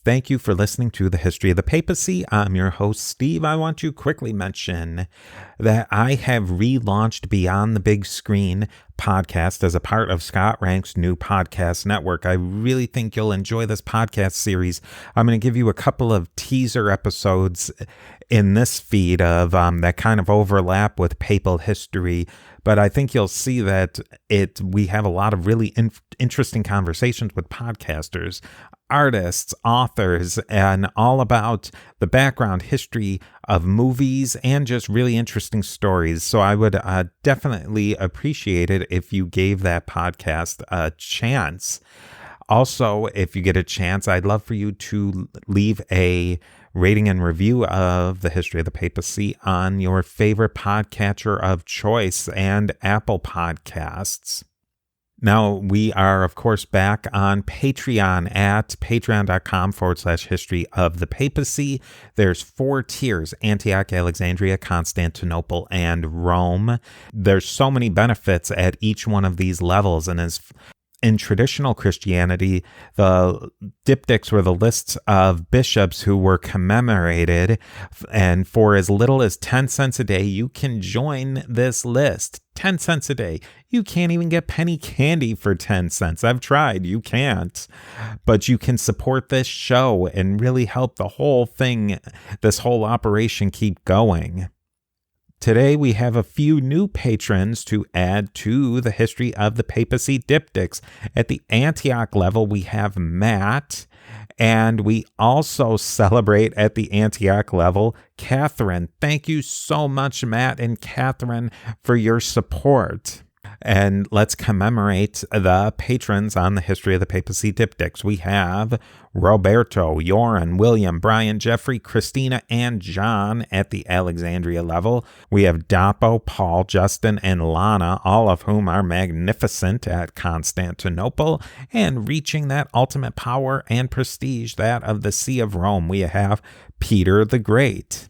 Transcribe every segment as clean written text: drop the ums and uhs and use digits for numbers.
Thank you for listening to The History of the Papacy. I'm your host, Steve. I want to quickly mention that I have relaunched Beyond the Big Screen podcast as a part of Scott Rank's new podcast network. I really think you'll enjoy this podcast series. I'm going to give you a couple of teaser episodes in this feed of that kind of overlap with papal history, but I think you'll see that we have a lot of really interesting conversations with podcasters, artists, authors, and all about the background history of movies and just really interesting stories. So I would definitely appreciate it if you gave that podcast a chance. Also, if you get a chance, I'd love for you to leave a rating and review of The History of the Papacy on your favorite podcatcher of choice and Apple Podcasts. Now, we are, of course, back on Patreon at patreon.com/history of the papacy. There's 4 tiers: Antioch, Alexandria, Constantinople, and Rome. There's so many benefits at each one of these levels, and as in traditional Christianity, the diptychs were the lists of bishops who were commemorated, and for as little as 10 cents a day, you can join this list. 10 cents a day. You can't even get penny candy for 10 cents. I've tried. You can't. But you can support this show and really help the whole thing, this whole operation, keep going. Today, we have a few new patrons to add to the History of the Papacy diptychs. At the Antioch level, we have Matt, and we also celebrate at the Antioch level Catherine. Thank you so much, Matt and Catherine, for your support. And let's commemorate the patrons on the History of the Papacy diptychs. We have Roberto, Joran, William, Brian, Jeffrey, Christina, and John at the Alexandria level. We have Dapo, Paul, Justin, and Lana, all of whom are magnificent at Constantinople and reaching that ultimate power and prestige, that of the See of Rome. We have Peter the Great.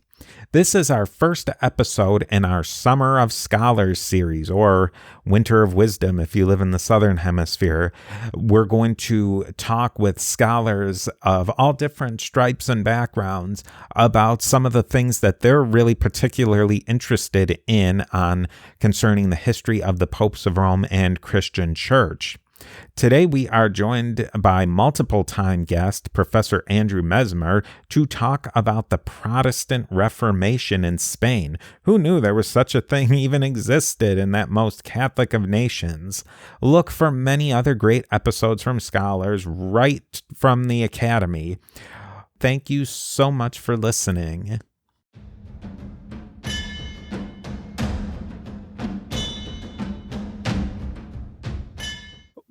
This is our first episode in our Summer of Scholars series, or Winter of Wisdom if you live in the Southern Hemisphere. We're going to talk with scholars of all different stripes and backgrounds about some of the things that they're really particularly interested in concerning the history of the popes of Rome and Christian Church. Today we are joined by multiple-time guest Professor Andrew Mesmer to talk about the Protestant Reformation in Spain. Who knew there was such a thing even existed in that most Catholic of nations? Look for many other great episodes from scholars right from the Academy. Thank you so much for listening.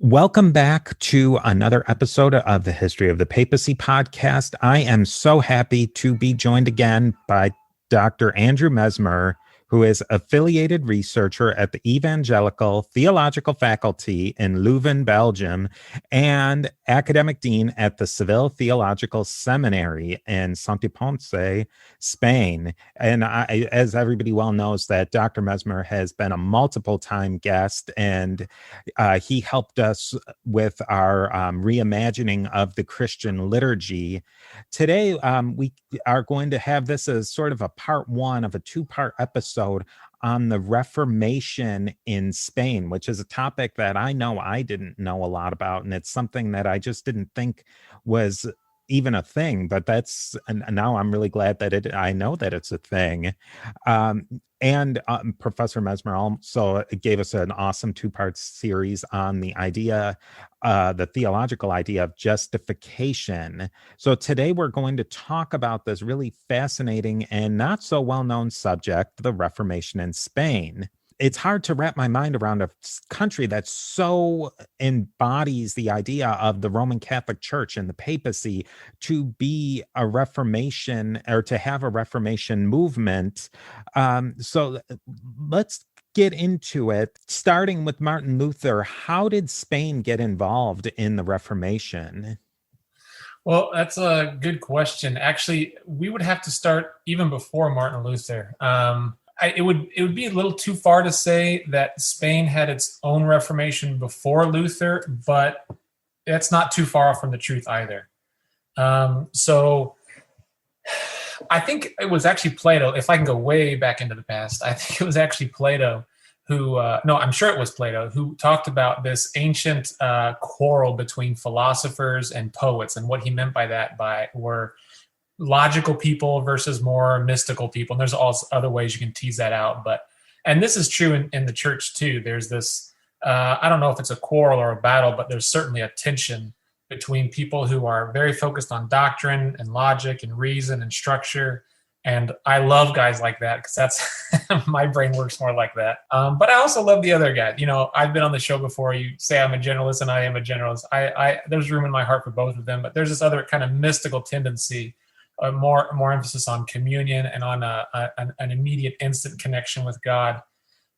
Welcome back to another episode of the History of the Papacy podcast. I am so happy to be joined again by Dr. Andrew Mesmer, who is affiliated researcher at the Evangelical Theological Faculty in Leuven, Belgium, and academic dean at the Seville Theological Seminary in Santiponce, Spain. And as everybody well knows, that Dr. Mesmer has been a multiple-time guest, and he helped us with our reimagining of the Christian liturgy. Today, we are going to have this as sort of a part 1 of a 2-part episode on the Reformation in Spain, which is a topic that I know I didn't know a lot about, and it's something that I just didn't think was even a thing, but and now I'm really glad that I know that it's a thing. And Professor Mesmer also gave us an awesome 2-part series on the idea, the theological idea of justification. So today we're going to talk about this really fascinating and not so well-known subject, the Reformation in Spain. It's hard to wrap my mind around a country that so embodies the idea of the Roman Catholic Church and the papacy to be a Reformation, or to have a Reformation movement. So let's get into it, starting with Martin Luther. How did Spain get involved in the Reformation? Well, that's a good question. Actually, we would have to start even before Martin Luther. It would be a little too far to say that Spain had its own Reformation before Luther, but that's not too far off from the truth either. So I think it was actually Plato. If I can go way back into the past, I think it was actually Plato who, no, I'm sure it was Plato who talked about this ancient quarrel between philosophers and poets, and what he meant by that were logical people versus more mystical people. And there's all other ways you can tease that out, and this is true in the church too. There's this, I don't know if it's a quarrel or a battle, but there's certainly a tension between people who are very focused on doctrine and logic and reason and structure. And I love guys like that because that's my brain works more like that. But I also love the other guys. I've been on the show before. You say I'm a generalist, and I am a generalist. There's room in my heart for both of them. But there's this other kind of mystical tendency, more emphasis on communion and on an immediate, instant connection with God.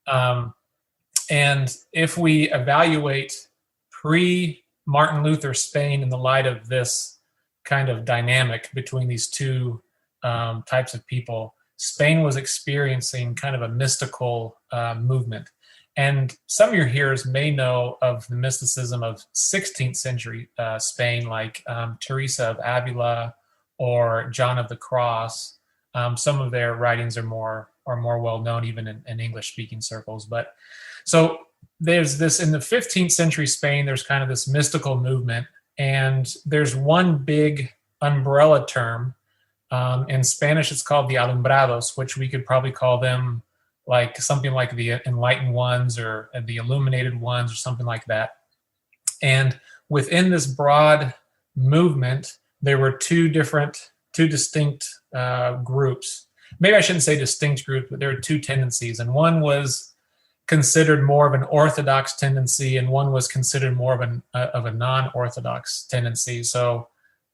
And if we evaluate pre-Martin Luther Spain in the light of this kind of dynamic between these two types of people, Spain was experiencing kind of a mystical movement. And some of your hearers may know of the mysticism of 16th century Spain, like Teresa of Avila or John of the Cross. Some of their writings are more well known even in English speaking circles. But so there's this in the 15th century Spain, there's kind of this mystical movement, and there's one big umbrella term. In Spanish, it's called the alumbrados, which we could probably call them like something like the enlightened ones or the illuminated ones or something like that. And within this broad movement, there were two distinct groups. Maybe I shouldn't say distinct groups, but there were two tendencies. And one was considered more of an orthodox tendency, and one was considered more of a non-orthodox tendency. So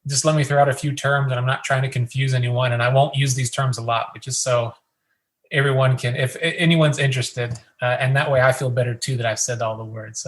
just let me throw out a few terms, and I'm not trying to confuse anyone, and I won't use these terms a lot, but just so everyone can, if anyone's interested, and that way I feel better too that I've said all the words.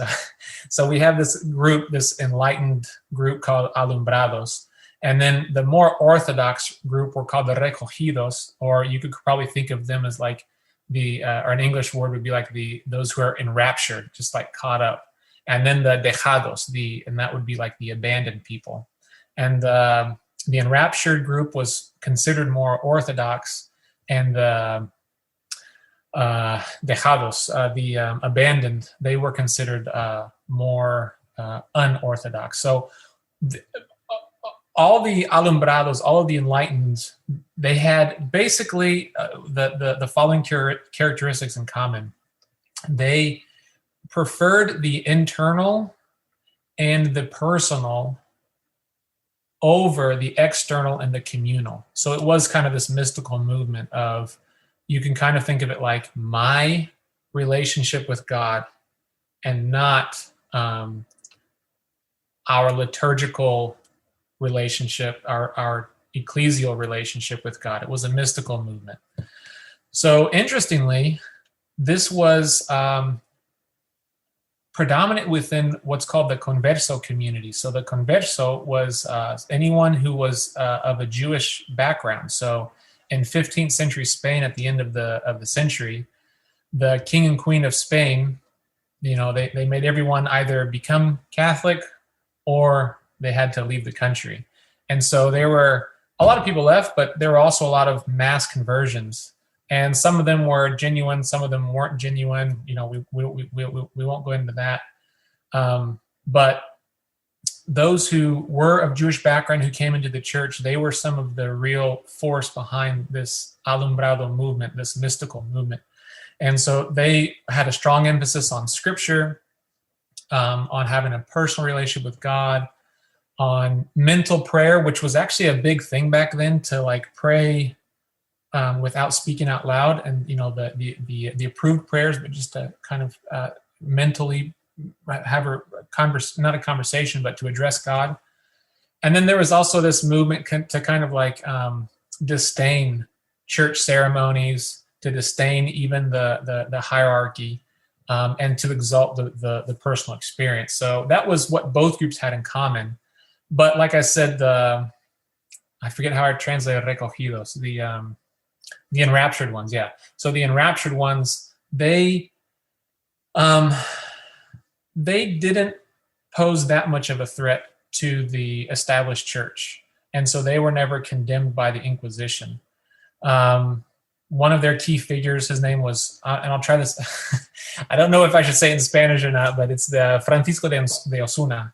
So we have this group, this enlightened group called alumbrados, and then the more orthodox group were called the recogidos, or you could probably think of them as like or an English word would be like those who are enraptured, just like caught up. And then the dejados, and that would be like the abandoned people. And the enraptured group was considered more orthodox, and the dejados, the abandoned, they were considered more unorthodox. So all the alumbrados, all of the enlightened, they had basically the following characteristics in common. They preferred the internal and the personal over the external and the communal. So it was kind of this mystical movement of, you can kind of think of it like my relationship with God, and not our liturgical relationship, our ecclesial relationship with God. It was a mystical movement. So interestingly, this was predominant within what's called the converso community. So the converso was anyone who was of a Jewish background. So in 15th century Spain, at the end of the century, the king and queen of Spain, they made everyone either become Catholic or they had to leave the country. And so there were a lot of people left, but there were also a lot of mass conversions. And some of them were genuine, some of them weren't genuine. We won't go into that. But those who were of Jewish background who came into the church, they were some of the real force behind this alumbrado movement, this mystical movement. And so they had a strong emphasis on scripture, on having a personal relationship with God, on mental prayer, which was actually a big thing back then, to like pray without speaking out loud, and the approved prayers, but just to kind of mentally have not a conversation, but to address God. And then there was also this movement to kind of like disdain church ceremonies, to disdain even the hierarchy, and to exalt the personal experience. So that was what both groups had in common. But like I said, I forget how I translated recogidos, the enraptured ones. Yeah. So the enraptured ones, um, they didn't pose that much of a threat to the established church, and so they were never condemned by the Inquisition. One of their key figures, his name was, and I'll try this. I don't know if I should say it in Spanish or not, but it's the Francisco de Osuna,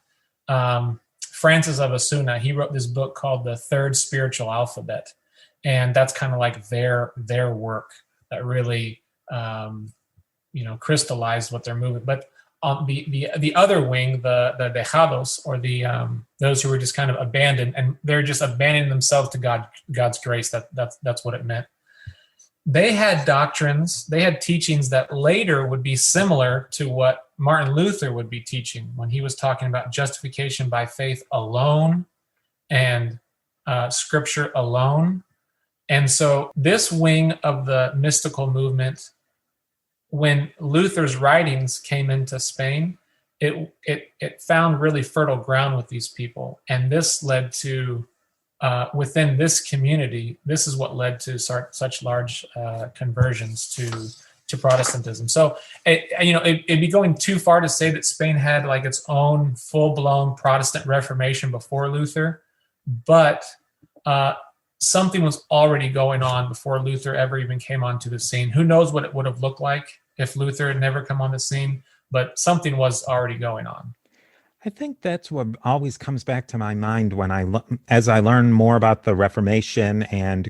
Francis of Osuna. He wrote this book called The Third Spiritual Alphabet, and that's kind of like their work that really crystallized what they're moving. But on the other wing, the dejados, or the those who were just kind of abandoned, and they're just abandoning themselves to God's grace. That's what it meant. They had doctrines, they had teachings that later would be similar to what Martin Luther would be teaching when he was talking about justification by faith alone and scripture alone. And so this wing of the mystical movement, when Luther's writings came into Spain, it found really fertile ground with these people. And this led to, within this community, this is what led to such large conversions to Protestantism. So, it'd be going too far to say that Spain had like its own full-blown Protestant Reformation before Luther, but something was already going on before Luther ever even came onto the scene. Who knows what it would have looked like if Luther had never come on the scene, but something was already going on. I think that's what always comes back to my mind when as I learn more about the Reformation, and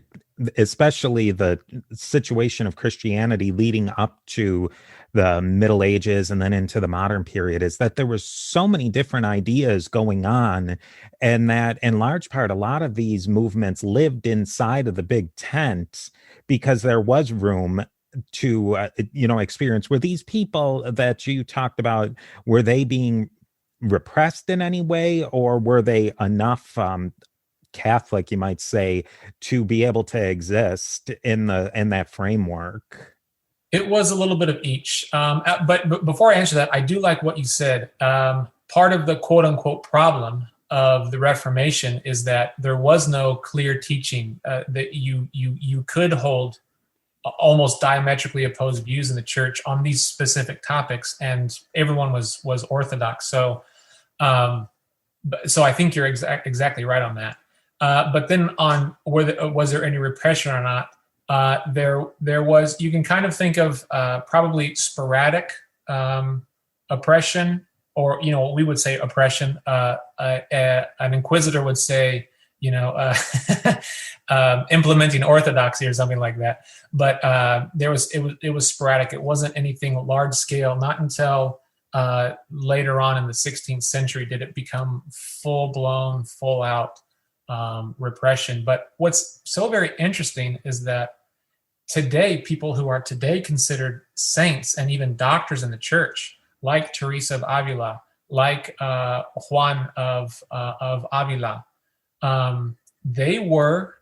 especially the situation of Christianity leading up to the Middle Ages and then into the modern period, is that there was so many different ideas going on, and that in large part, a lot of these movements lived inside of the big tent because there was room to, experience. Were these people that you talked about, were they being repressed in any way, or were they enough Catholic, you might say, to be able to exist in that framework? It was a little bit of each. But before I answer that, I do like what you said. Part of the quote unquote problem of the Reformation is that there was no clear teaching that you could hold almost diametrically opposed views in the church on these specific topics, and everyone was orthodox. So I think you're exactly right on that. But then on was there any repression or not? There was. You can kind of think of probably sporadic oppression, or we would say oppression. An inquisitor would say, implementing orthodoxy or something like that. But it was sporadic. It wasn't anything large scale. Not until later on in the 16th century did it become full blown, full out repression. But what's so very interesting is that today, people who are today considered saints and even doctors in the church, like Teresa of Avila, like Juan of Avila, they were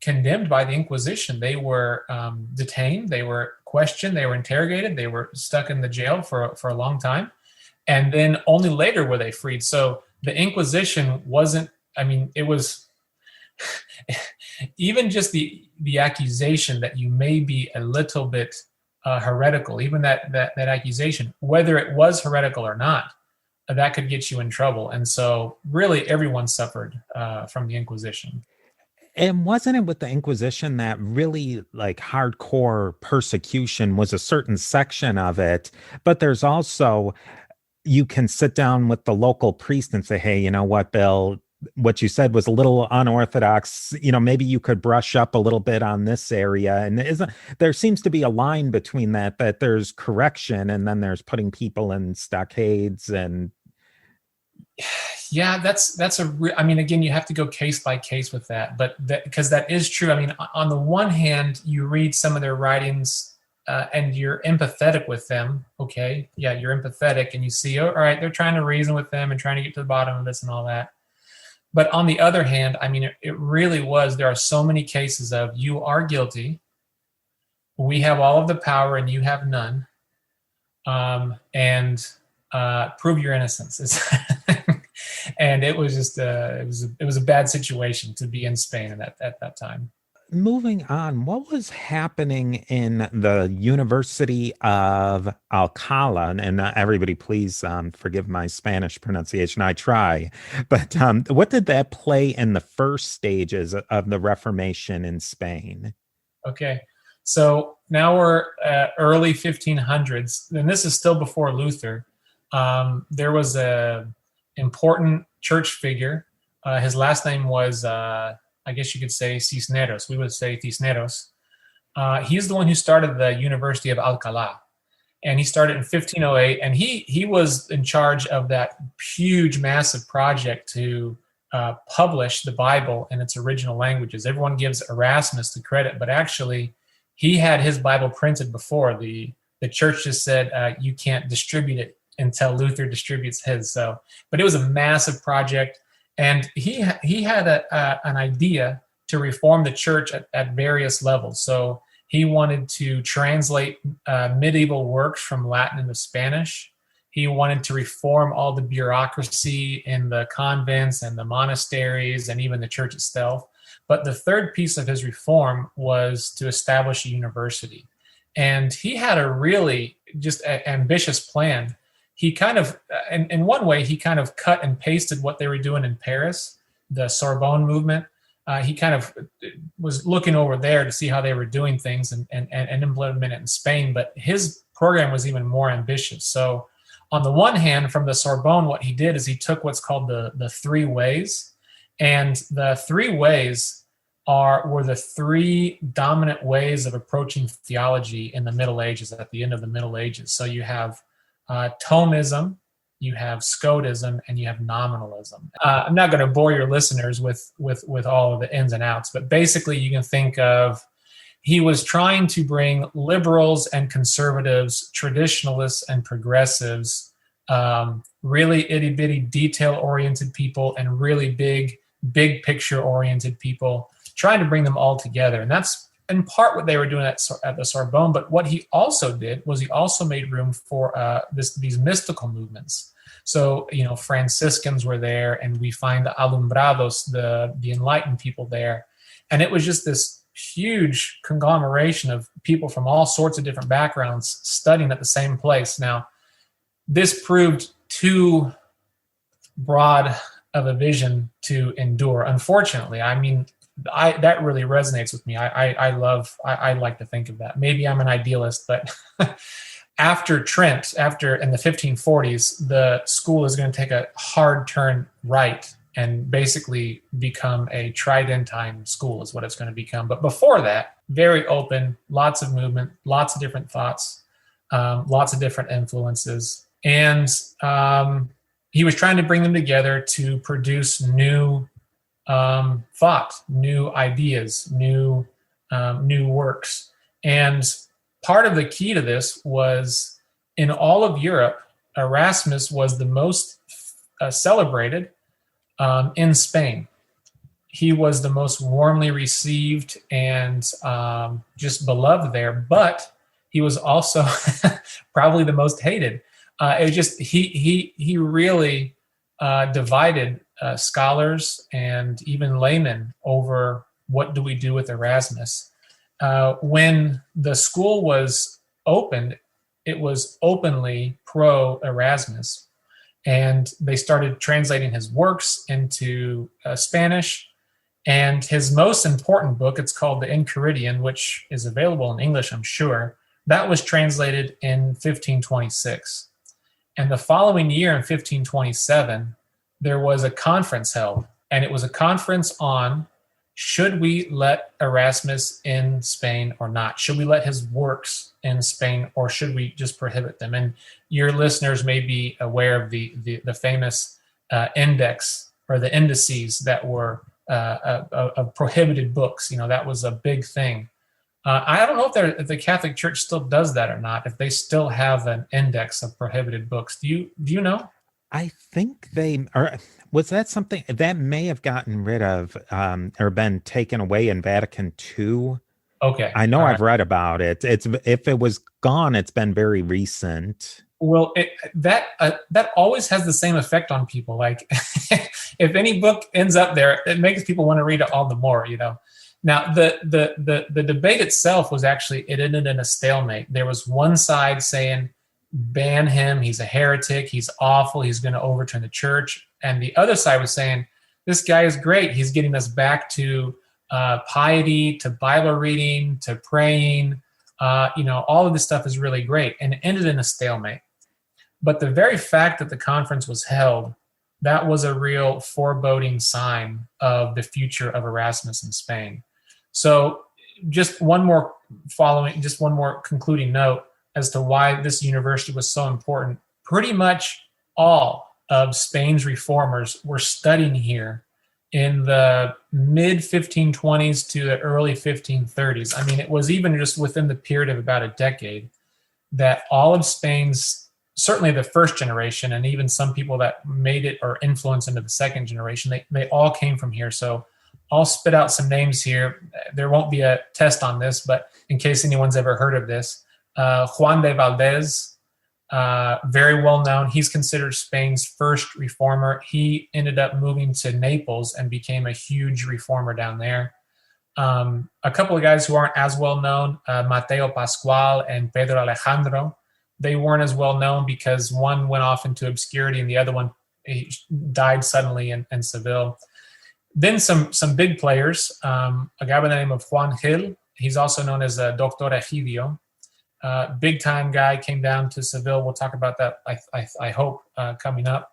condemned by the Inquisition. They were detained, they were questioned, they were interrogated, they were stuck in the jail for a long time. And then only later were they freed. So the Inquisition wasn't, it was even just the accusation that you may be a little bit heretical, even that accusation, whether it was heretical or not, that could get you in trouble. And so really everyone suffered from the Inquisition. And wasn't it with the Inquisition that really like hardcore persecution was a certain section of it, but there's also, you can sit down with the local priest and say, hey, you know what, Bill, what you said was a little unorthodox. Maybe you could brush up a little bit on this area. And there seems to be a line between that there's correction and then there's putting people in stockades. And yeah, again, you have to go case by case with that, but because that is true. On the one hand, you read some of their writings and you're empathetic with them. Okay. Yeah. You're empathetic and you see, all right, they're trying to reason with them and trying to get to the bottom of this and all that. But on the other hand, it really was, there are so many cases of you are guilty. We have all of the power and you have none. And prove your innocence. And it was just it was a bad situation to be in Spain at that time. Moving on, what was happening in the University of Alcala? And everybody, please forgive my Spanish pronunciation. I try. But what did that play in the first stages of the Reformation in Spain? Okay. So now we're at early 1500s, and this is still before Luther. There was a important church figure. His last name was, I guess you could say, Cisneros. We would say Cisneros. He's the one who started the University of Alcalá, and he started in 1508. And he was in charge of that huge, massive project to publish the Bible in its original languages. Everyone gives Erasmus the credit, but actually, he had his Bible printed before. The church just said you can't distribute it until Luther distributes his. So, but it was a massive project, and he had an idea to reform the church at various levels. So he wanted to translate medieval works from Latin into Spanish. He wanted to reform all the bureaucracy in the convents and the monasteries and even the church itself. But the third piece of his reform was to establish a university. And he had a really just ambitious plan. He kind of, in one way, he kind of cut and pasted what they were doing in Paris, the Sorbonne movement. He kind of was looking over there to see how they were doing things and implement it in Spain. But his program was even more ambitious. So on the one hand, from the Sorbonne, what he did is he took what's called the three ways. And the three ways were the three dominant ways of approaching theology in the Middle Ages, at the end of the Middle Ages. So you have Thomism, you have Scotism, and you have nominalism. I'm not going to bore your listeners with all of the ins and outs, but basically you can think of he was trying to bring liberals and conservatives, traditionalists and progressives, really itty-bitty detail-oriented people and really big picture-oriented people, trying to bring them all together. And that's in part what they were doing at the Sorbonne. But what he also did was he also made room for these mystical movements. So, Franciscans were there, and we find the Alumbrados, the enlightened people there. And it was just this huge conglomeration of people from all sorts of different backgrounds studying at the same place. Now, this proved too broad of a vision to endure. Unfortunately, I mean, that really resonates with me. I like to think of that. Maybe I'm an idealist, but after Trent, in the 1540s, the school is going to take a hard turn right and basically become a Tridentine school is what it's going to become. But before that, very open, lots of movement, lots of different thoughts, lots of different influences. And he was trying to bring them together to produce new thought, new ideas, new works. And part of the key to this was in all of Europe, Erasmus was the most celebrated in Spain. He was the most warmly received and just beloved there, but he was also probably the most hated. It was just he really divided scholars and even laymen over what do we do with Erasmus. When the school was opened, it was openly pro-Erasmus, and they started translating his works into Spanish. And his most important book, it's called the Enchiridion, which is available in English, I'm sure, that was translated in 1526. And the following year, in 1527, there was a conference held, and it was a conference on should we let Erasmus in Spain or not? Should we let his works in Spain, or should we just prohibit them? And your listeners may be aware of the famous index or the indices that were of prohibited books. That was a big thing. I don't know if the Catholic Church still does that or not, if they still have an index of prohibited books. Do you know? I think they are. Was that something that may have gotten rid of or been taken away in Vatican II? Okay. I know All I've right. read about it. If it was gone, it's been very recent. Well, that always has the same effect on people. Like, if any book ends up there, it makes people want to read it all the more. Now, the debate itself was actually, it ended in a stalemate. There was one side saying, ban him, he's a heretic, he's awful, he's going to overturn the church. And the other side was saying, this guy is great, he's getting us back to piety, to Bible reading, to praying. All of this stuff is really great. And it ended in a stalemate. But the very fact that the conference was held, that was a real foreboding sign of the future of Erasmus in Spain. So just one more concluding note as to why this university was so important. Pretty much all of Spain's reformers were studying here in the mid 1520s to the early 1530s. I mean, it was even just within the period of about a decade that all of Spain's, certainly the first generation, and even some people that made it or influenced into the second generation, they all came from here. So I'll spit out some names here. There won't be a test on this, but in case anyone's ever heard of this, Juan de Valdez, very well known. He's considered Spain's first reformer. He ended up moving to Naples and became a huge reformer down there. A couple of guys who aren't as well known, Mateo Pascual and Pedro Alejandro. They weren't as well known because one went off into obscurity and the other one died suddenly in Seville. Then some big players, a guy by the name of Juan Gil. He's also known as Doctor Egidio. Big time guy, came down to Seville. We'll talk about that, I hope, coming up.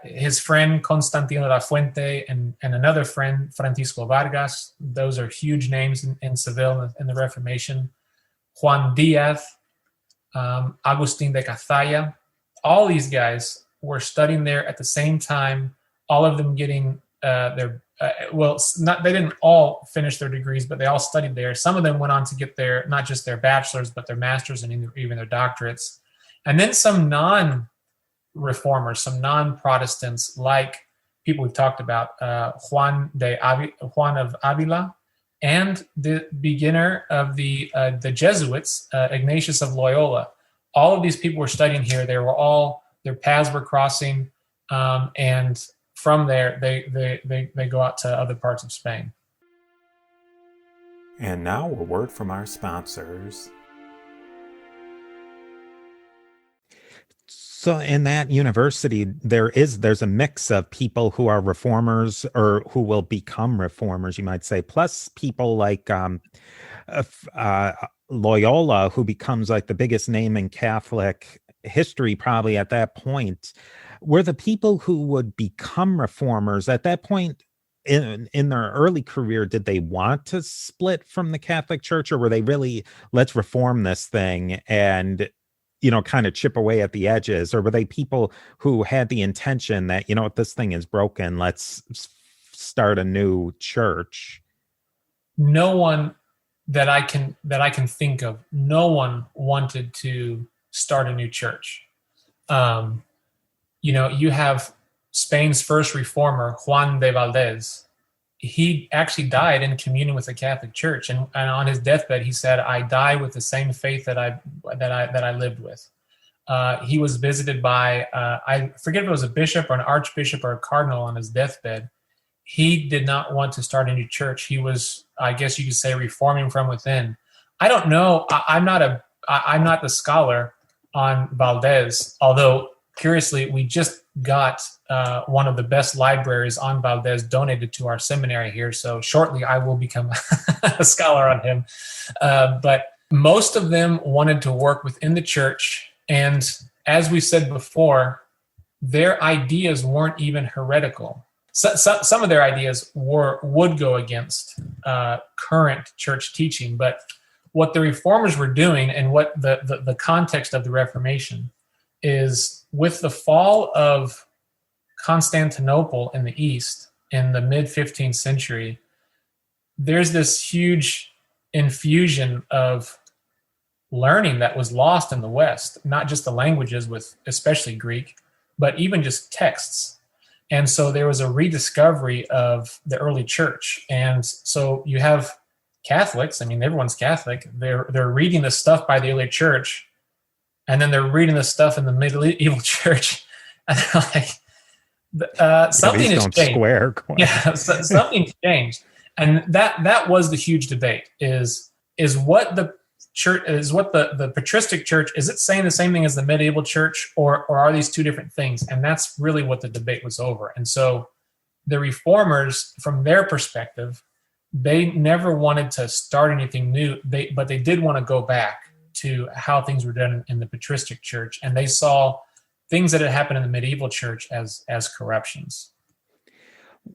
His friend Constantino da Fuente and another friend, Francisco Vargas. Those are huge names in Seville in the Reformation. Juan Diaz, Agustin de Cazalla. All these guys were studying there at the same time, all of them getting they didn't all finish their degrees, but they all studied there. Some of them went on to get not just their bachelor's, but their master's and even their doctorates. And then some non-reformers, some non-Protestants, like people we've talked about, Juan of Avila, and the beginner of the Jesuits, Ignatius of Loyola. All of these people were studying here. Their paths were crossing, and from there, they go out to other parts of Spain. And now a word from our sponsors. So in that university, there's a mix of people who are reformers or who will become reformers, you might say, plus people like Loyola, who becomes like the biggest name in Catholic history probably at that point. Were the people who would become reformers at that point in their early career, did they want to split from the Catholic Church, or were they really, let's reform this thing and kind of chip away at the edges? Or were they people who had the intention that, this thing is broken, let's start a new church? No one that I can think of, no one wanted to start a new church. You have Spain's first reformer, Juan de Valdez. He actually died in communion with the Catholic Church, and on his deathbed, he said, "I die with the same faith that I lived with." He was visited by I forget if it was a bishop or an archbishop or a cardinal on his deathbed. He did not want to start a new church. He was, I guess you could say, reforming from within. I don't know. I'm not the scholar on Valdez, although curiously, we just got one of the best libraries on Valdez donated to our seminary here. So shortly, I will become a scholar on him. But most of them wanted to work within the church. And as we said before, their ideas weren't even heretical. Some of their ideas would go against current church teaching. But what the reformers were doing, and what the context of the Reformation is, with the fall of Constantinople in the East in the mid-15th century, there's this huge infusion of learning that was lost in the West, not just the languages, with especially Greek, but even just texts. And so there was a rediscovery of the early church. And so you have Catholics, I mean, everyone's Catholic, they're reading the stuff by the early church, and then they're reading the stuff in the medieval church, and they're like, something has changed. Square quite. Yeah, something's changed, and that was the huge debate: is what the church is, what the patristic church is, it saying the same thing as the medieval church, or are these two different things? And that's really what the debate was over. And so the reformers, from their perspective, they never wanted to start anything new, but they did want to go back to how things were done in the patristic church, and they saw things that had happened in the medieval church as corruptions.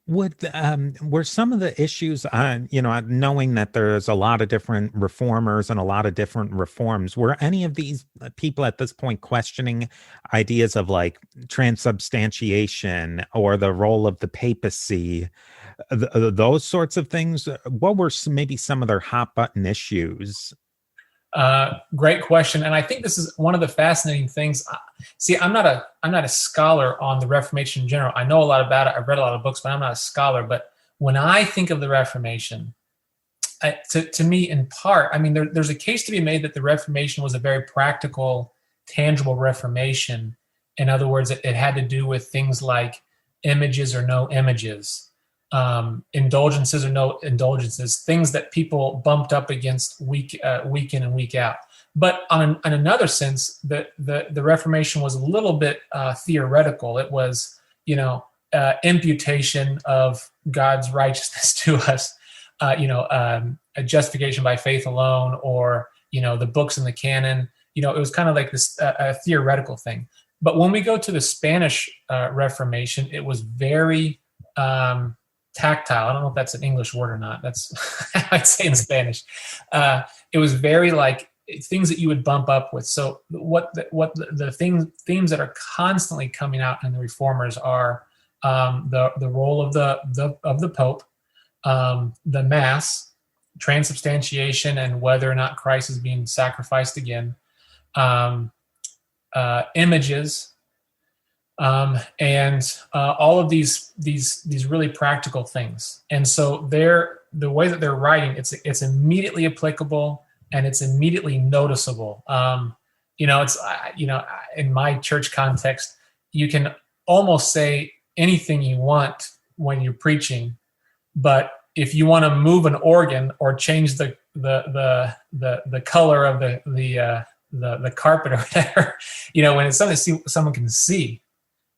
Were some of the issues, knowing that there's a lot of different reformers and a lot of different reforms, were any of these people at this point questioning ideas of like transubstantiation or the role of the papacy, those sorts of things? What were maybe some of their hot button issues? Great question, and I think this is one of the fascinating things. See, I'm not a scholar on the Reformation in general. I know a lot about it. I've read a lot of books, but I'm not a scholar. But when I think of the Reformation, to me, in part, I mean, there's a case to be made that the Reformation was a very practical, tangible Reformation. In other words, it had to do with things like images or no images, indulgences or no indulgences, things that people bumped up against week in and week out. But on another sense, the Reformation was a little bit theoretical. It was, imputation of God's righteousness to us, a justification by faith alone, or the books in the canon. It was kind of like this a theoretical thing. But when we go to the Spanish Reformation, it was very tactile. I don't know if that's an English word or not. That's I'd say in Spanish. It was very like things that you would bump up with. So what the themes that are constantly coming out in the reformers are the role of the Pope, the Mass, transubstantiation, and whether or not Christ is being sacrificed again, images. And all of these really practical things. And so the way that they're writing, it's immediately applicable and it's immediately noticeable. It's in my church context, you can almost say anything you want when you're preaching, but if you want to move an organ or change the color of the carpet or whatever, when it's something someone can see.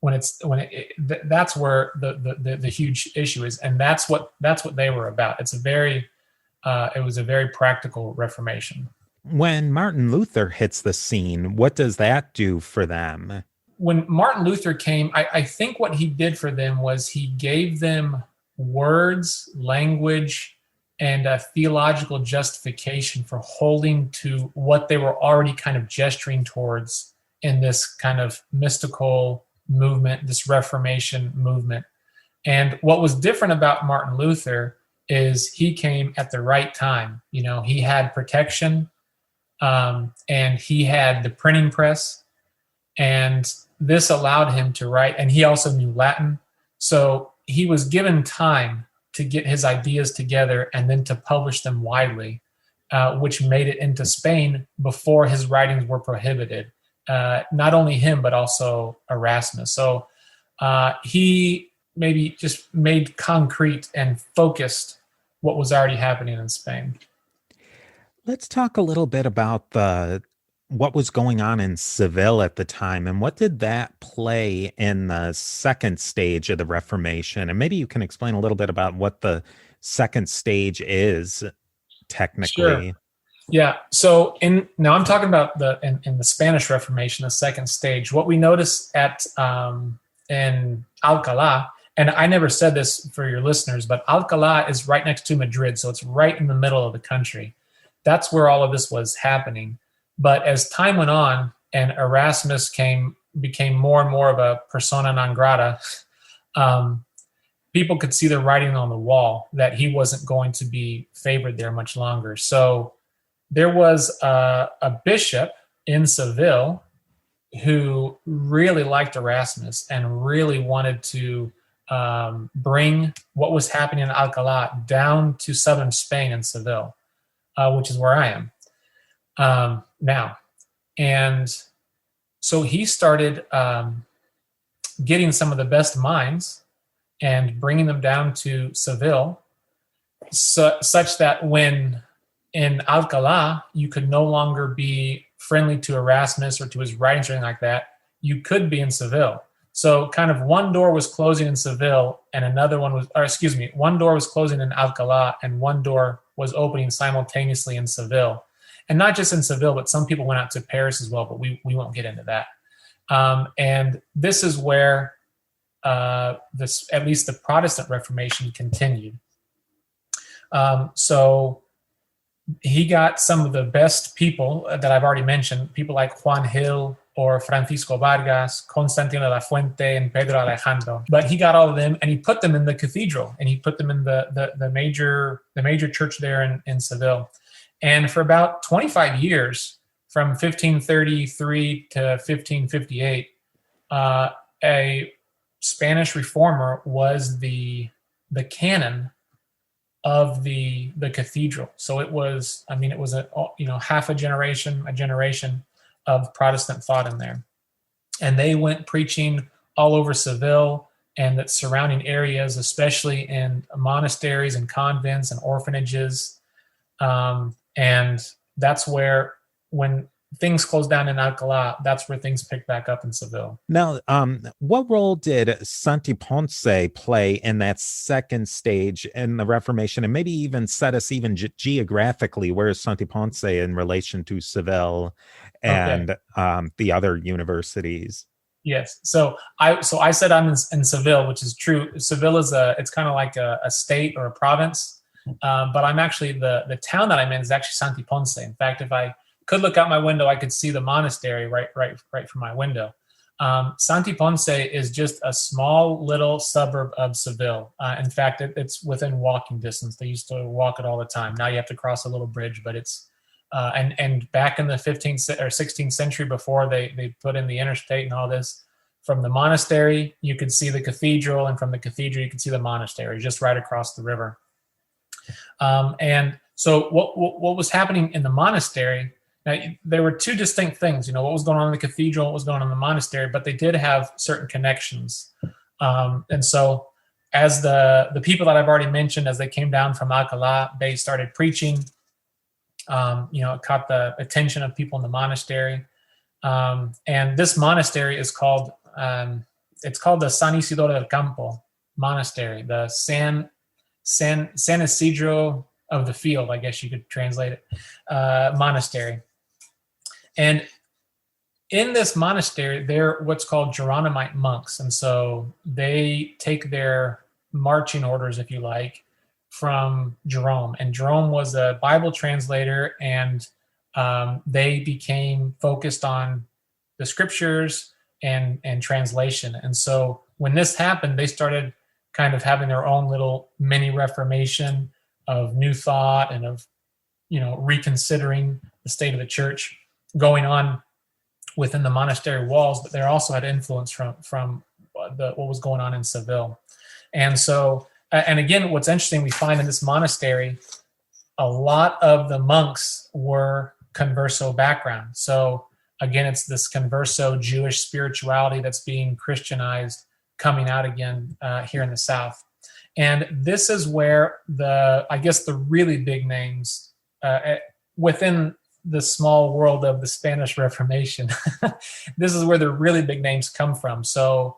That's where the huge issue is, and that's what they were about. It was a very practical Reformation. When Martin Luther hits the scene, what does that do for them? When Martin Luther came, I think what he did for them was he gave them words, language, and a theological justification for holding to what they were already kind of gesturing towards in this kind of mystical movement, this Reformation movement. And what was different about Martin Luther is he came at the right time. He had protection, and he had the printing press, and this allowed him to write. And he also knew Latin. So he was given time to get his ideas together and then to publish them widely, which made it into Spain before his writings were prohibited. Not only him, but also Erasmus. So he maybe just made concrete and focused what was already happening in Spain. Let's talk a little bit about what was going on in Seville at the time, and what did that play in the second stage of the Reformation? And maybe you can explain a little bit about what the second stage is technically. Sure. Yeah. So now I'm talking about in the Spanish Reformation, the second stage. What we notice in Alcalá, and I never said this for your listeners, but Alcalá is right next to Madrid, so it's right in the middle of the country. That's where all of this was happening. But as time went on and Erasmus became more and more of a persona non grata, people could see the writing on the wall that he wasn't going to be favored there much longer. So there was a bishop in Seville who really liked Erasmus and really wanted to bring what was happening in Alcalá down to southern Spain in Seville, which is where I am now. And So he started getting some of the best minds and bringing them down to Seville, such that when in Alcalá you could no longer be friendly to Erasmus or to his writings or anything like that. You could be in Seville. So kind of one door was closing in Seville and another one was, or excuse me, one door was closing in Alcalá and one door was opening simultaneously in Seville. And not just in Seville, but some people went out to Paris as well, but we won't get into that. And this is where this, at least the Protestant Reformation continued. So he got some of the best people that I've already mentioned, people like Juan Gil or Francisco Vargas, Constantino de la Fuente, and Pedro Alejandro. But he got all of them and he put them in the cathedral and he put them in the major church there in Seville. And for about 25 years, from 1533 to 1558, a Spanish reformer was the canon of the cathedral. So it was a half a generation of Protestant thought in there. And they went preaching all over Seville and the surrounding areas, especially in monasteries and convents and orphanages. And that's where, when things closed down in Alcalá, that's where things picked back up in Seville. Now, what role did Santi Ponce play in that second stage in the Reformation, and maybe even set us even geographically? Where is Santi Ponce in relation to Seville and the other universities? Yes. So I said I'm in Seville, which is true. Seville is it's kind of like a state or a province. But I'm actually, the town that I'm in is actually Santi Ponce. In fact, if I could look out my window, I could see the monastery right from my window. Santi Ponce is just a small little suburb of Seville. In fact, it's within walking distance. They used to walk it all the time. Now you have to cross a little bridge, but it's and back in the 15th or 16th century, before they put in the interstate and all this, from the monastery you could see the cathedral, and from the cathedral you could see the monastery just right across the river. And so what was happening in the monastery, now, there were two distinct things, what was going on in the cathedral, what was going on in the monastery, but they did have certain connections. And so as the people that I've already mentioned, as they came down from Alcalá, they started preaching. It caught the attention of people in the monastery. And this monastery is called, it's called the San Isidoro del Campo Monastery, the San Isidro of the field, I guess you could translate it, monastery. And in this monastery, they're what's called Geronimite monks. And so they take their marching orders, if you like, from Jerome. And Jerome was a Bible translator, and they became focused on the scriptures and translation. And so when this happened, they started kind of having their own little mini Reformation of new thought and of, reconsidering the state of the church going on within the monastery walls. But they also had influence from what was going on in Seville. And so, and again, what's interesting, we find in this monastery, a lot of the monks were converso background. So again, it's this converso Jewish spirituality that's being Christianized, coming out again here in the South. And this is where the really big names within the small world of the Spanish Reformation, this is where the really big names come from. So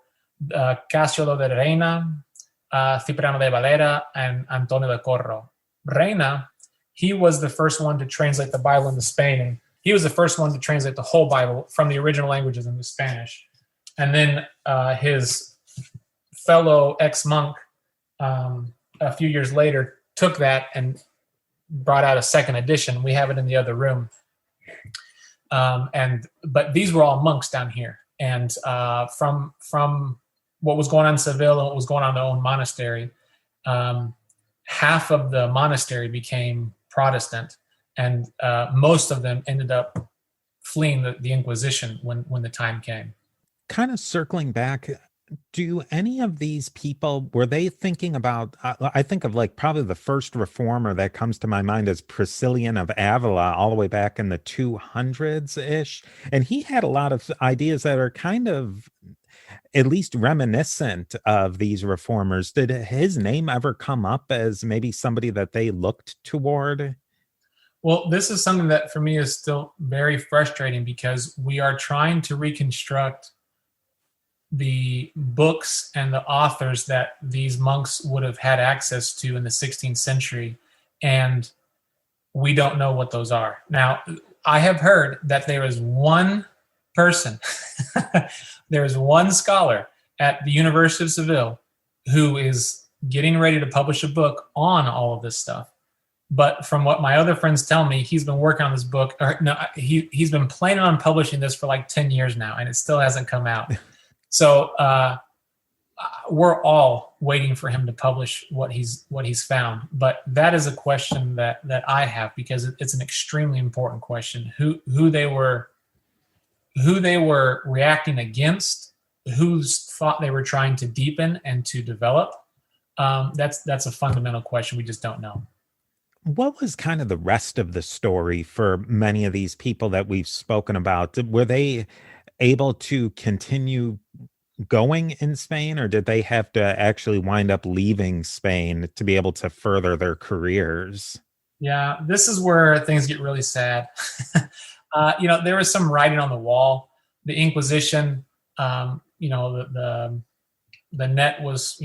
Casiodoro de Reina, Cipriano de Valera, and Antonio de Corro. Reina, he was the first one to translate the Bible into Spain, and he was the first one to translate the whole Bible from the original languages into Spanish. And then his fellow ex-monk, a few years later, took that and brought out a second edition. We have it in the other room. But these were all monks down here. And from what was going on in Seville and what was going on in their own monastery, half of the monastery became Protestant, and most of them ended up fleeing the Inquisition when the time came. Kind of circling back Do any of these people, were they thinking about, I think of like probably the first reformer that comes to my mind is Priscillian of Avila, all the way back in the 200s ish. And he had a lot of ideas that are kind of at least reminiscent of these reformers. Did his name ever come up as maybe somebody that they looked toward? Well, this is something that for me is still very frustrating because we are trying to reconstruct the books and the authors that these monks would have had access to in the 16th century. And we don't know what those are. Now, I have heard that there is one person, there is one scholar at the University of Seville who is getting ready to publish a book on all of this stuff. But from what my other friends tell me, he's been working on this book, or no, he's been planning on publishing this for like 10 years now, and it still hasn't come out. So we're all waiting for him to publish what he's found. But that is a question that I have, because it's an extremely important question. Who they were reacting against, whose thought they were trying to deepen and to develop. That's a fundamental question. We just don't know. What was kind of the rest of the story for many of these people that we've spoken about? Were they able to continue going in Spain, or did they have to actually wind up leaving Spain to be able to further their careers? Yeah, this is where things get really sad. There was some writing on the wall. The Inquisition, the net was,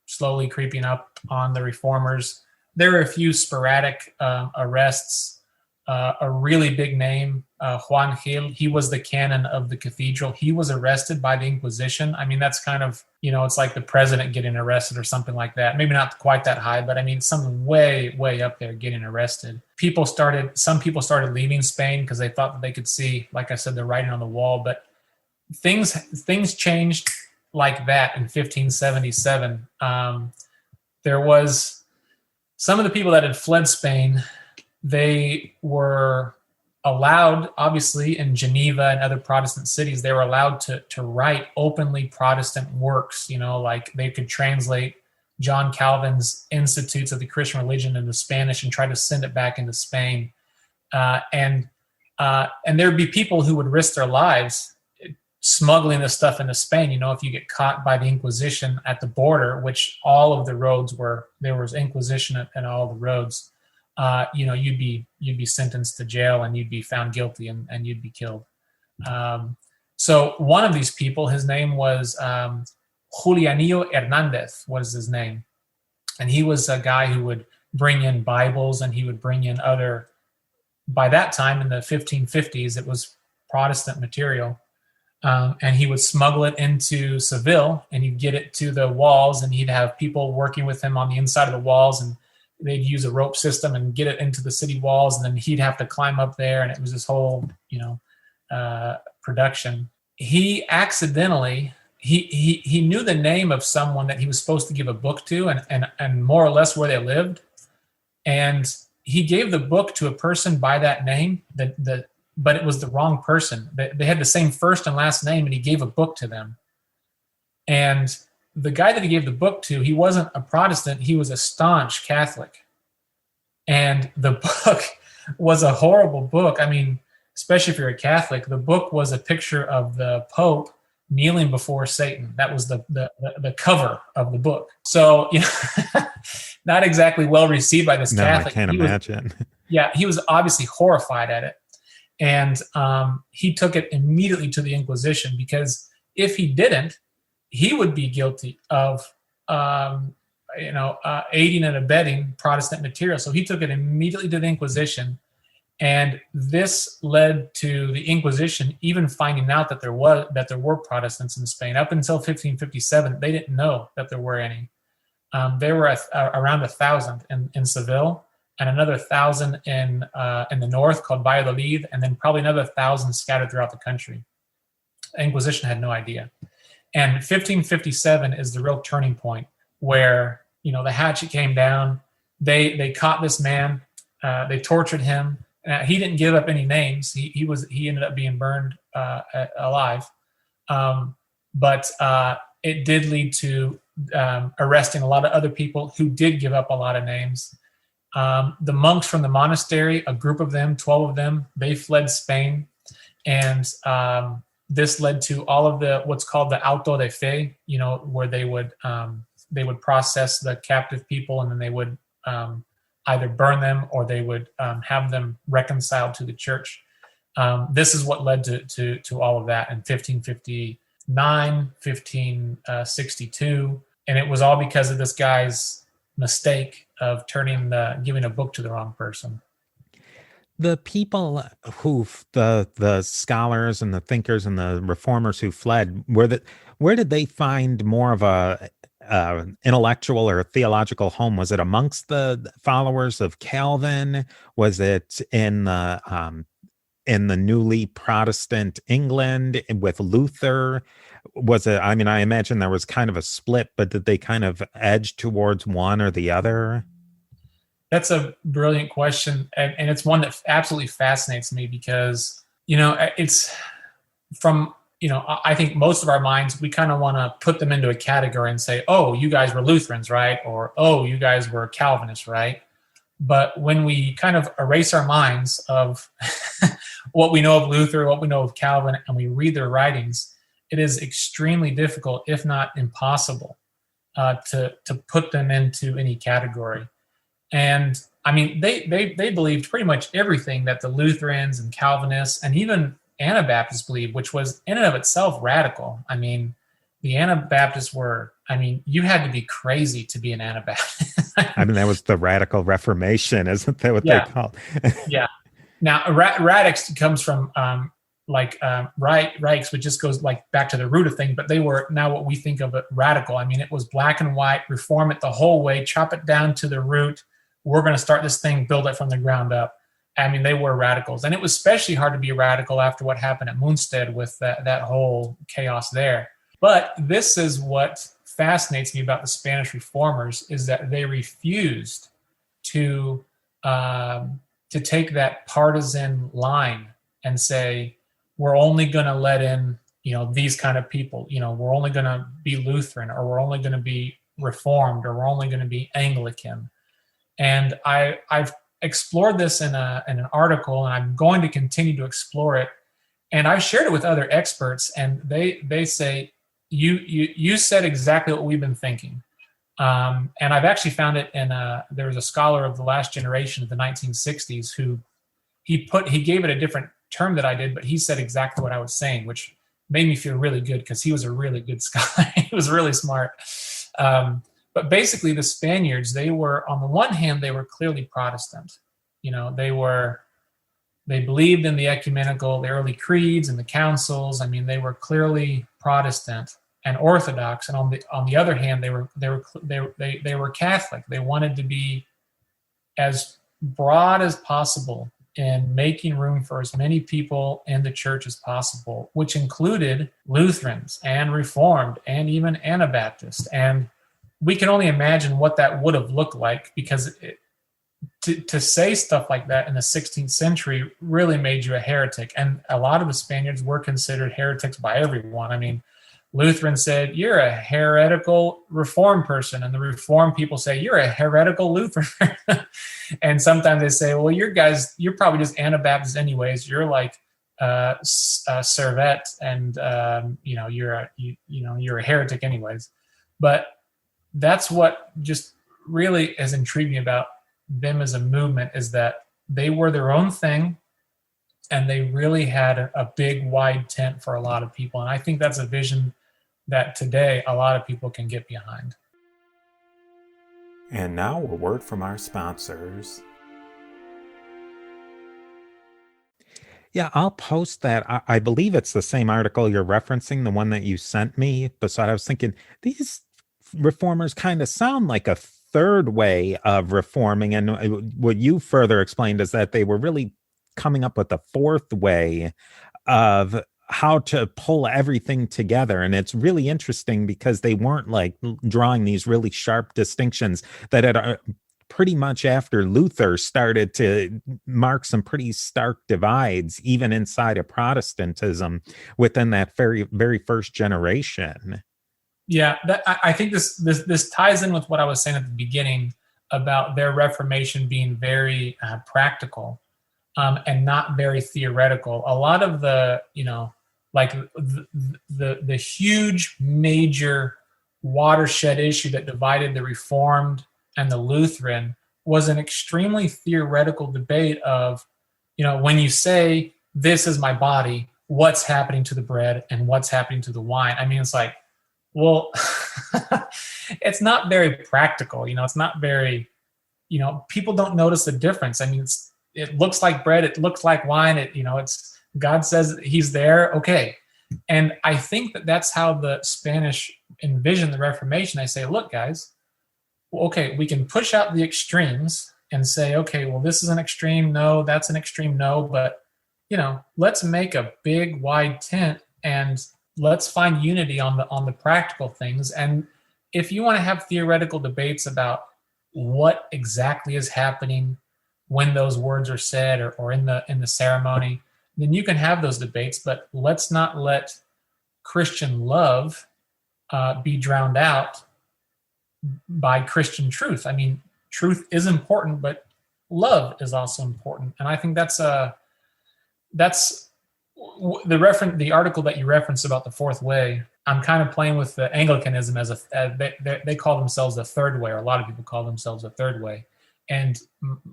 slowly creeping up on the reformers. There were a few sporadic arrests. A really big name, Juan Gil, he was the canon of the cathedral. He was arrested by the Inquisition. I mean, that's kind of, it's like the president getting arrested or something like that. Maybe not quite that high, but I mean, something way, way up there getting arrested. Some people started leaving Spain because they thought that they could see, like I said, the writing on the wall. But things changed like that in 1577. There was some of the people that had fled Spain. They were allowed, obviously, in Geneva and other Protestant cities, they were allowed to write openly Protestant works, like they could translate John Calvin's Institutes of the Christian Religion into Spanish and try to send it back into Spain. And there'd be people who would risk their lives smuggling this stuff into Spain. If you get caught by the Inquisition at the border, which all of the roads there was Inquisition at all the roads. You'd be sentenced to jail, and you'd be found guilty, and you'd be killed. So one of these people, his name was Julianillo Hernandez was his name. And he was a guy who would bring in Bibles, and he would bring in by that time in the 1550s, it was Protestant material. And he would smuggle it into Seville, and he'd get it to the walls, and he'd have people working with him on the inside of the walls, and they'd use a rope system and get it into the city walls, and then he'd have to climb up there, and it was this whole, production. He accidentally, he knew the name of someone that he was supposed to give a book to, and more or less where they lived, and he gave the book to a person by that name, but it was the wrong person. They had the same first and last name, and he gave a book to them. And the guy that he gave the book to, he wasn't a Protestant, he was a staunch Catholic. And the book was a horrible book. I mean, especially if you're a Catholic, the book was a picture of the Pope kneeling before Satan. That was the cover of the book. So, not exactly well received by this Catholic. I can't imagine. He was obviously horrified at it. And he took it immediately to the Inquisition, because if he didn't, he would be guilty of, aiding and abetting Protestant material. So he took it immediately to the Inquisition, and this led to the Inquisition even finding out that there were Protestants in Spain. Up until 1557, they didn't know that there were any. There were around 1,000 in Seville, and another 1,000 in the north called Valladolid, and then probably another 1,000 scattered throughout the country. The Inquisition had no idea. And 1557 is the real turning point where, the hatchet came down. They caught this man. They tortured him. He didn't give up any names. He ended up being burned alive. But it did lead to arresting a lot of other people who did give up a lot of names. The monks from the monastery, a group of them, 12 of them, they fled Spain. And this led to all of the what's called the auto de fe, where they would process the captive people, and then they would either burn them or they would have them reconciled to the church. This is what led to all of that in 1559, 1562, and it was all because of this guy's mistake of giving a book to the wrong person. The people the scholars and the thinkers and the reformers who fled, where did they find more of a intellectual or theological home? Was it amongst the followers of Calvin? Was it in the newly Protestant England with Luther? Was it, I mean, I imagine there was kind of a split, but did they kind of edge towards one or the other? That's a brilliant question. And it's one that absolutely fascinates me because, it's from, I think most of our minds, we kind of want to put them into a category and say, oh, you guys were Lutherans, right? Or, oh, you guys were Calvinists, right? But when we kind of erase our minds of what we know of Luther, what we know of Calvin, and we read their writings, it is extremely difficult, if not impossible, to put them into any category. And I mean, they believed pretty much everything that the Lutherans and Calvinists and even Anabaptists believed, which was in and of itself radical. I mean, the Anabaptists you had to be crazy to be an Anabaptist. I mean, that was the radical Reformation, isn't that what they called? Yeah. Now, radix comes from Reichs, which just goes like back to the root of things, but they were now what we think of it radical. I mean, it was black and white, reform it the whole way, chop it down to the root. We're going to start this thing, build it from the ground up. I mean, they were radicals. And it was especially hard to be a radical after what happened at Munstead with that whole chaos there. But this is what fascinates me about the Spanish reformers, is that they refused to take that partisan line and say, we're only going to let in, these kind of people, we're only going to be Lutheran, or we're only going to be Reformed, or we're only going to be Anglican. And I've explored this in an article, and I'm going to continue to explore it. And I've shared it with other experts, and they say, you said exactly what we've been thinking. And I've actually found it there was a scholar of the last generation of the 1960s who he gave it a different term that I did, but he said exactly what I was saying, which made me feel really good because he was a really good scholar. He was really smart. But basically the Spaniards, they were, on the one hand, they were clearly Protestant. They believed in the early creeds and the councils. I mean, they were clearly Protestant and Orthodox. And on the other hand, they were Catholic. They wanted to be as broad as possible in making room for as many people in the church as possible, which included Lutherans and Reformed and even Anabaptists. And we can only imagine what that would have looked like, because to say stuff like that in the 16th century really made you a heretic. And a lot of the Spaniards were considered heretics by everyone. I mean, Lutheran said, you're a heretical Reformed person. And the Reformed people say, you're a heretical Lutheran. And sometimes they say, well, you're probably just Anabaptists anyways. You're like Servet, and you're a heretic anyways. But that's what just really has intrigued me about them as a movement, is that they were their own thing, and they really had a big, wide tent for a lot of people. And I think that's a vision that today a lot of people can get behind. And now a word from our sponsors. Yeah, I'll post that. I believe it's the same article you're referencing, the one that you sent me. But I was thinking, these reformers kind of sound like a third way of reforming. And what you further explained is that they were really coming up with a fourth way of how to pull everything together. And it's really interesting because they weren't like drawing these really sharp distinctions that had pretty much after Luther started to mark some pretty stark divides, even inside of Protestantism within that very, very first generation. Yeah, I think this ties in with what I was saying at the beginning about their Reformation being very practical, and not very theoretical. A lot of the, like the huge major watershed issue that divided the Reformed and the Lutheran was an extremely theoretical debate of, when you say this is my body, what's happening to the bread and what's happening to the wine? I mean, it's like, well, it's not very practical. It's not very, people don't notice the difference. I mean, it looks like bread, it looks like wine. It's God says He's there. Okay. And I think that that's how the Spanish envisioned the Reformation. They say, look, guys, okay, we can push out the extremes and say, okay, well, this is an extreme no, that's an extreme no, but let's make a big wide tent and let's find unity on the practical things. And if you want to have theoretical debates about what exactly is happening when those words are said, or in the ceremony, then you can have those debates. But let's not let Christian love be drowned out by Christian truth. I mean, truth is important, but love is also important. And I think that's the article that you referenced about the fourth way. I'm kind of playing with the Anglicanism as they call themselves the third way, or a lot of people call themselves the third way. And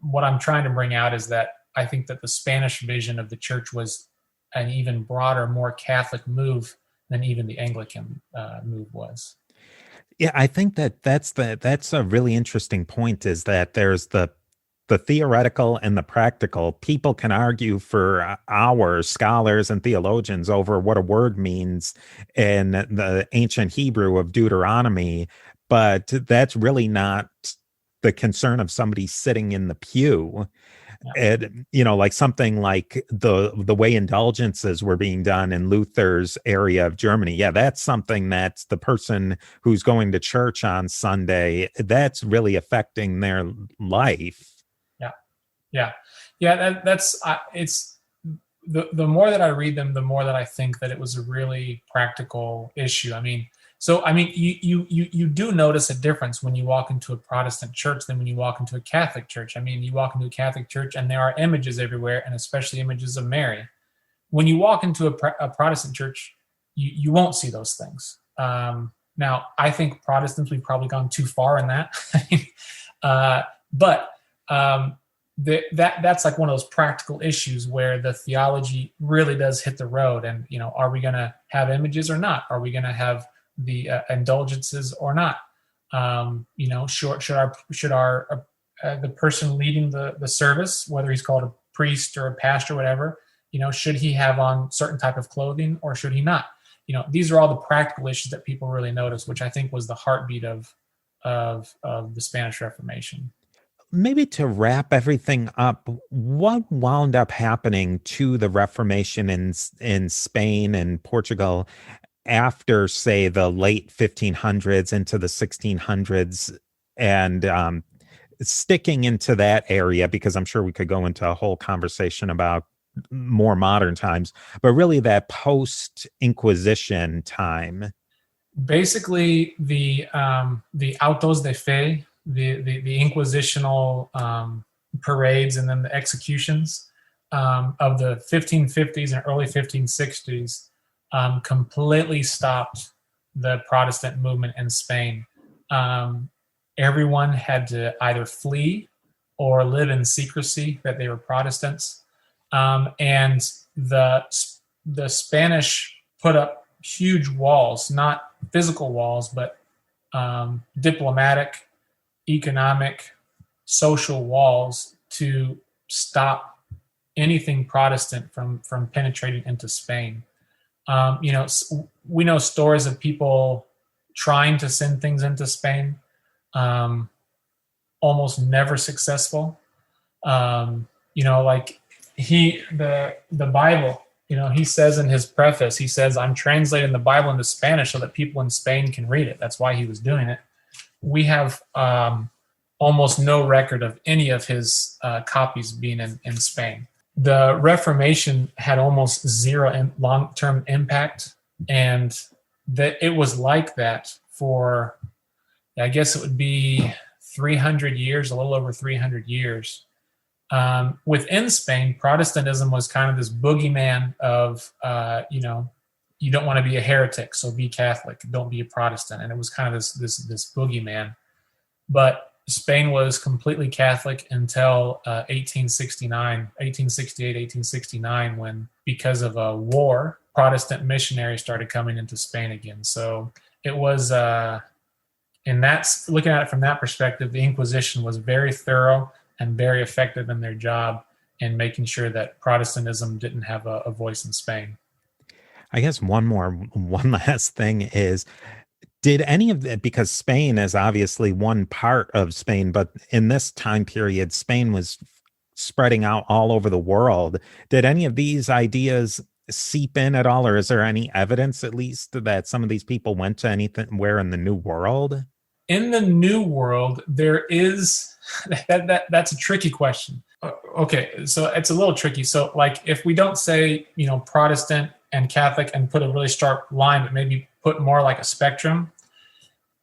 what I'm trying to bring out is that I think that the Spanish vision of the church was an even broader, more Catholic move than even the Anglican move was. Yeah, I think that's a really interesting point, is that there's the theoretical and the practical. People can argue for hours, scholars and theologians, over what a word means in the ancient Hebrew of Deuteronomy, but that's really not the concern of somebody sitting in the pew. And like something like the way indulgences were being done in Luther's area of Germany. Yeah, that's something that's the person who's going to church on Sunday, that's really affecting their life. Yeah. That's it's the more that I read them, the more that I think that it was a really practical issue. I mean, you do notice a difference when you walk into a Protestant church than when you walk into a Catholic church. I mean, you walk into a Catholic church and there are images everywhere, and especially images of Mary. When you walk into a Protestant church, you won't see those things. Now, I think Protestants, we've probably gone too far in that. But that's like one of those practical issues where the theology really does hit the road. And, are we going to have images or not? Are we going to have the indulgences or not? Should our the person leading the service, whether he's called a priest or a pastor, or whatever, should he have on certain type of clothing or should he not? These are all the practical issues that people really notice, which I think was the heartbeat of the Spanish Reformation. Maybe to wrap everything up, what wound up happening to the Reformation in Spain and Portugal after, say, the late 1500s into the 1600s, and sticking into that area, because I'm sure we could go into a whole conversation about more modern times, but really that post-Inquisition time? Basically, the autos de fe, the inquisitional parades, and then the executions of the 1550s and early 1560s completely stopped the Protestant movement in Spain. Everyone had to either flee or live in secrecy that they were Protestants. And the Spanish put up huge walls, not physical walls, but diplomatic, economic, social walls to stop anything Protestant from penetrating into Spain. We know stories of people trying to send things into Spain, almost never successful. Like the Bible, he says in his preface, he says, I'm translating the Bible into Spanish so that people in Spain can read it. That's why he was doing it. We have almost no record of any of his copies being in Spain. The Reformation had almost zero long-term impact, and that it was like that for, I guess it would be 300 years, a little over 300 years. Within Spain, Protestantism was kind of this boogeyman of, you don't want to be a heretic, so be Catholic, don't be a Protestant. And it was kind of this boogeyman. But Spain was completely Catholic until 1868, 1869, when, because of a war, Protestant missionaries started coming into Spain again. So it was, and that's, looking at it from that perspective, the Inquisition was very thorough and very effective in their job in making sure that Protestantism didn't have a voice in Spain. I guess one last thing is, did any of that, because Spain is obviously one part of Spain, but in this time period, Spain was spreading out all over the world. Did any of these ideas seep in at all, or is there any evidence, at least, that some of these people went to anywhere in the New World? In the New World, there is that's a tricky question. Okay, so it's a little tricky. So, like, if we don't say, Protestant and Catholic and put a really sharp line, but maybe put more like a spectrum,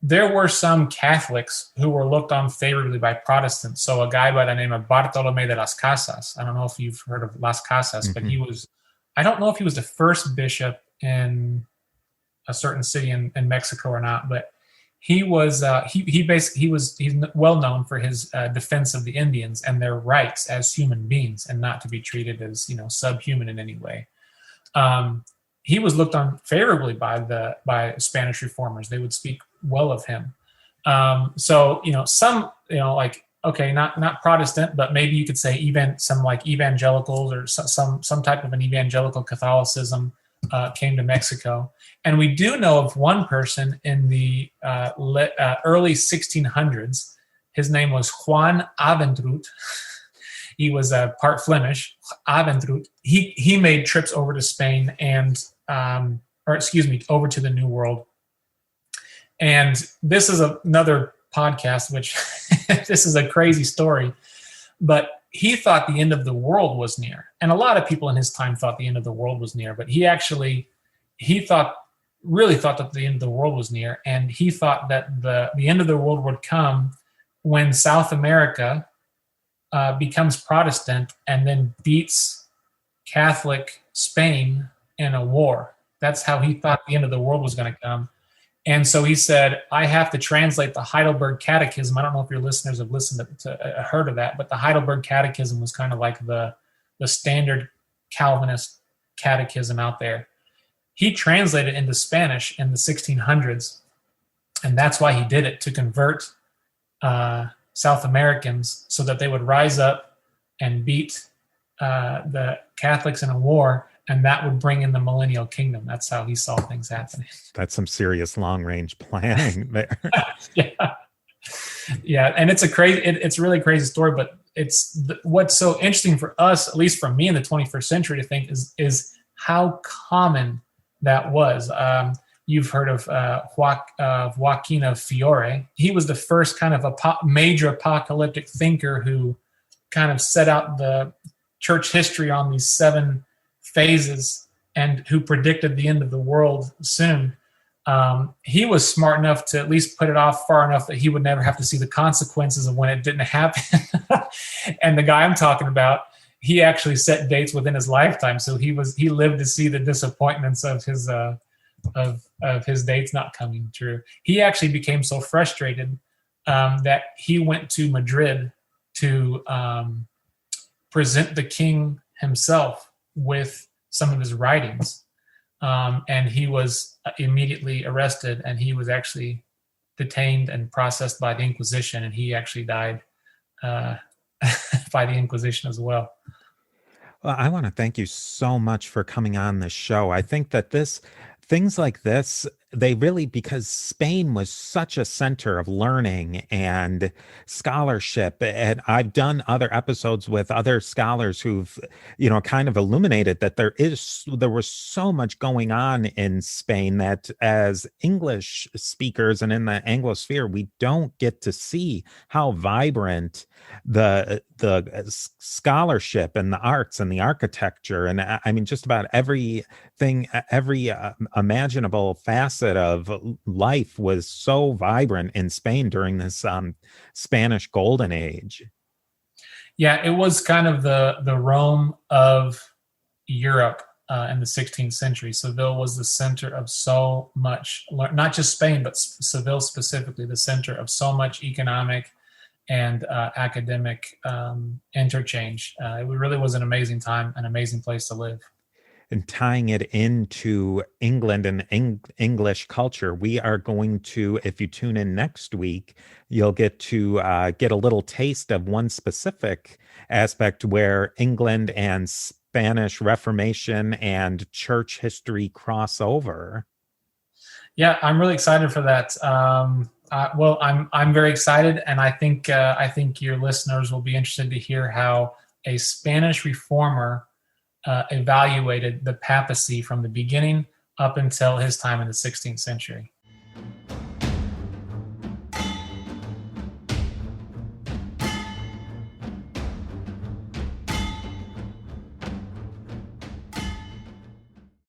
there were some Catholics who were looked on favorably by Protestants. So a guy by the name of Bartolomé de las Casas, I don't know if you've heard of Las Casas, but I don't know if he was the first bishop in a certain city in Mexico or not, but he was he's well known for his defense of the Indians and their rights as human beings and not to be treated as subhuman in any way. He was looked on favorably by Spanish reformers. They would speak well of him. So some like, okay, not Protestant, but maybe you could say some like evangelicals or some type of an evangelical Catholicism came to Mexico. And we do know of one person in the early 1600s. His name was Juan Aventrut. He was part Flemish. Aventrut. He made trips over to Spain and, over to the New World. And this is another podcast, which this is a crazy story, but he thought the end of the world was near. And a lot of people in his time thought the end of the world was near, but he really thought that the end of the world was near. And he thought that the end of the world would come when South America becomes Protestant and then beats Catholic Spain in a war. That's how he thought the end of the world was going to come. And so he said, I have to translate the Heidelberg Catechism. I don't know if your listeners have heard of that, but the Heidelberg Catechism was kind of like the standard Calvinist catechism out there. He translated it into Spanish in the 1600s, and that's why he did it, to convert South Americans so that they would rise up and beat the Catholics in a war, and that would bring in the millennial kingdom. That's how he saw things happening. That's some serious long-range planning there. Yeah, and it's a really crazy story, but what's so interesting for us, at least for me in the 21st century, to think is how common that was. You've heard of Joaquin of Fiore. He was the first kind of major apocalyptic thinker who kind of set out the church history on these 7 phases and who predicted the end of the world soon. He was smart enough to at least put it off far enough that he would never have to see the consequences of when it didn't happen. And the guy I'm talking about, he actually set dates within his lifetime. So he lived to see the disappointments of his dates not coming true. He actually became so frustrated that he went to Madrid to present the king himself with some of his writings. And he was immediately arrested, and he was actually detained and processed by the Inquisition, and he actually died by the Inquisition as well. Well, I want to thank you so much for coming on the show. I think that things like this, they really, because Spain was such a center of learning and scholarship, and I've done other episodes with other scholars who've, kind of illuminated that there was so much going on in Spain that as English speakers and in the Anglosphere, we don't get to see how vibrant the scholarship and the arts and the architecture and I mean just about everything, every imaginable facet facet of life was so vibrant in Spain during this Spanish Golden Age. Yeah, it was kind of the Rome of Europe in the 16th century. Seville was the center of so much, not just Spain, but Seville specifically, the center of so much economic and academic interchange. It really was an amazing time, an amazing place to live. And tying it into England and English culture, we are going to, if you tune in next week, you'll get to get a little taste of one specific aspect where England and Spanish Reformation and church history cross over. Yeah, I'm really excited for that. Well, I'm very excited, and I think your listeners will be interested to hear how a Spanish reformer evaluated the papacy from the beginning up until his time in the 16th century.